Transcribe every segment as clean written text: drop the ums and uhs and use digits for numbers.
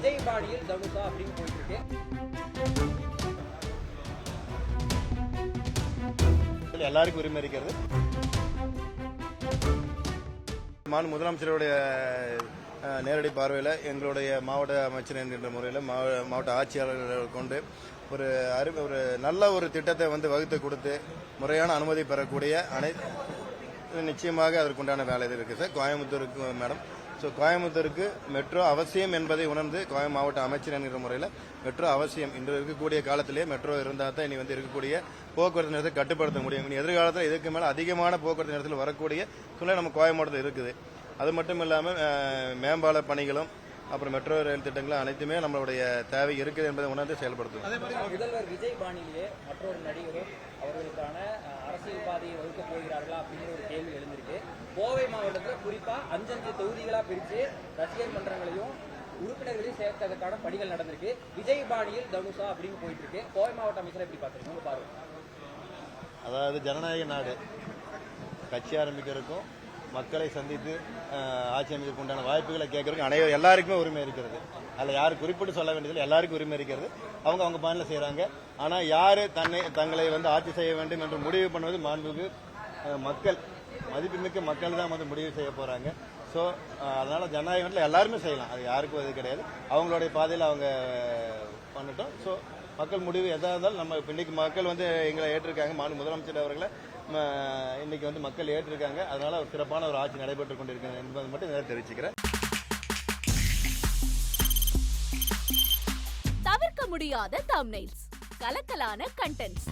விஜய் பாணியில் தனுஷா அப்படின்னு போயிட்டு இருக்கு. எல்லாருக்கும் உரிமை இருக்கிறது. மாநில முதலமைச்சருடைய நேரடி பார்வையில் எங்களுடைய மாவட்ட அமைச்சர் என்கின்ற முறையில் மாவட்ட ஆட்சியாளர்கள் கொண்டு ஒரு நல்ல ஒரு திட்டத்தை வகுத்து கொடுத்து முறையான அனுமதி பெறக்கூடிய நிச்சயமாக அதற்குண்டான வேலை இருக்குது சார். கோயம்புத்தூருக்கு மேடம், ஸோ கோயம்புத்தூருக்கு மெட்ரோ அவசியம் என்பதை உணர்ந்து மாவட்ட அமைச்சர் என்கிற முறையில் மெட்ரோ அவசியம். இன்று இருக்கக்கூடிய காலத்திலே மெட்ரோ இருந்தால் தான் இனி இருக்கக்கூடிய போக்குவரத்து நேரத்தை கட்டுப்படுத்த முடியும். இனி எதிர்காலத்தில் இதுக்கு மேலே அதிகமான போக்குவரத்து நேரத்தில் வரக்கூடிய சூழ்நிலை நம்ம கோயம்புத்தூர் இருக்குது. அது மட்டும் இல்லாமல் மேம்பால பணிகளும் அப்புறம் மெட்ரோ ரயில் திட்டங்களும் அனைத்துமே நம்மளுடைய தேவை இருக்குது என்பதை உணர்ந்து செயல்படுத்தும். முதல்வர் விஜய் பாணியிலே மற்றொரு நடிகரும் அவர்களுக்கான அரசியல் பாதையை வகுக்க போகிறார்களா அப்படிங்கிற ஒரு கேள்வி எழுந்திருக்கு. கோவை மாவட்டத்தில் குறிப்பா 5 தொகுதிகளா பிரித்து ரசிகர் மன்றங்களையும் உறுப்பினர்களையும் சேர்த்ததற்கான பணிகள் நடந்திருக்கு. விஜய் பாணியில் தனுஷா அப்படின்னு போயிட்டு இருக்கு. கோவை மாவட்ட அமைச்சர் எப்படி பாக்குறீங்க? உங்க பார்வை. அதாவது ஜனநாயக நாடு, கட்சி ஆரம்பிக்கிறதுக்கும் மக்களை சந்தித்து ஆட்சி அமைக்க உண்டான வாய்ப்புகளை கேட்கறதுக்கு எல்லாருக்குமே உரிமை இருக்கிறது. அதில் யாரும் குறிப்பிட்டு சொல்ல வேண்டியதில்லை, எல்லாருக்கும் உரிமை இருக்கிறது. அவங்க பாணியில் செய்யறாங்க. ஆனால் யாரு தங்களை ஆட்சி செய்ய வேண்டும் என்று முடிவு பண்ணுவது மாண்புக்கு மக்கள், மதிப்புமிக்க மக்கள் தான் முடிவு செய்ய போறாங்க. ஸோ அதனால ஜனநாயகத்தில் எல்லாருமே செய்யலாம், அது யாருக்கும் இது கிடையாது. அவங்களுடைய பாதையில் அவங்க பண்ணட்டும். ஸோ மக்கள் முடிவு எதாக இருந்தாலும் நம்ம இன்னைக்கு மக்கள் எங்களை ஏற்றிருக்காங்க. மாநில முதலமைச்சர் அவர்களை இன்னைக்கு மக்கள் ஏற்றிருக்காங்க. அதனால ஒரு சிறப்பான ஒரு ஆட்சி நடைபெற்றுக் கொண்டிருக்கிறது என்பதை மட்டும் தெரிவிச்சுக்கிறேன். தவிர்க்க முடியாத தம்ப்நெயில்ஸ், கலக்கலான கண்டென்ட்ஸ்,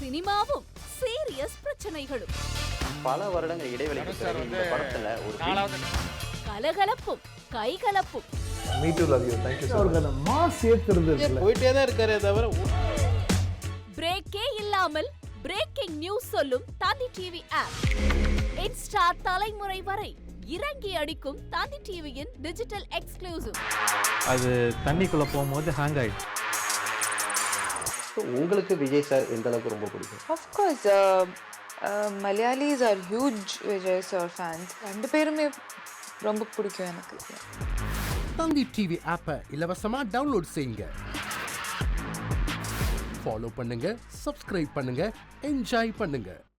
சினிமாவும் சீரியஸ் பிரச்சனைகளும், பல வருடங்கள் இடைவெளிக்கு பிறகு இந்த படத்துல ஒரு கலகலப்பும் கைகலப்பும், போயிட்டே தான் இருக்காரே தவிர பிரேக்கே இல்லாமல் பிரேக்கிங் நியூஸ் சொல்லும் தந்தி டிவி ஆப். இன்ஸ்டா தலைமுறை வரை இறங்கி அடிக்கும் தந்தி டிவியின் டிஜிட்டல் எக்ஸ்க்ளூசிவ். அது தண்ணிக்குள்ள போகும்போது ஹேங் ஆயிடுச்சு. உங்களுக்கு விஜய் சார் எந்த அளவுக்கு ரொம்ப பிடிக்கும்? Of course, Malayalis are huge Vijay sir fans. ரெண்டு பேருமே ரொம்ப பிடிக்கும் எனக்கு. தந்தி டிவி ஆப்பை இலவசமா டவுன்லோட் செய்யுங்க. ஃபாலோ பண்ணுங்க, சப்ஸ்கிரைப் பண்ணுங்க, என்ஜாய் பண்ணுங்க.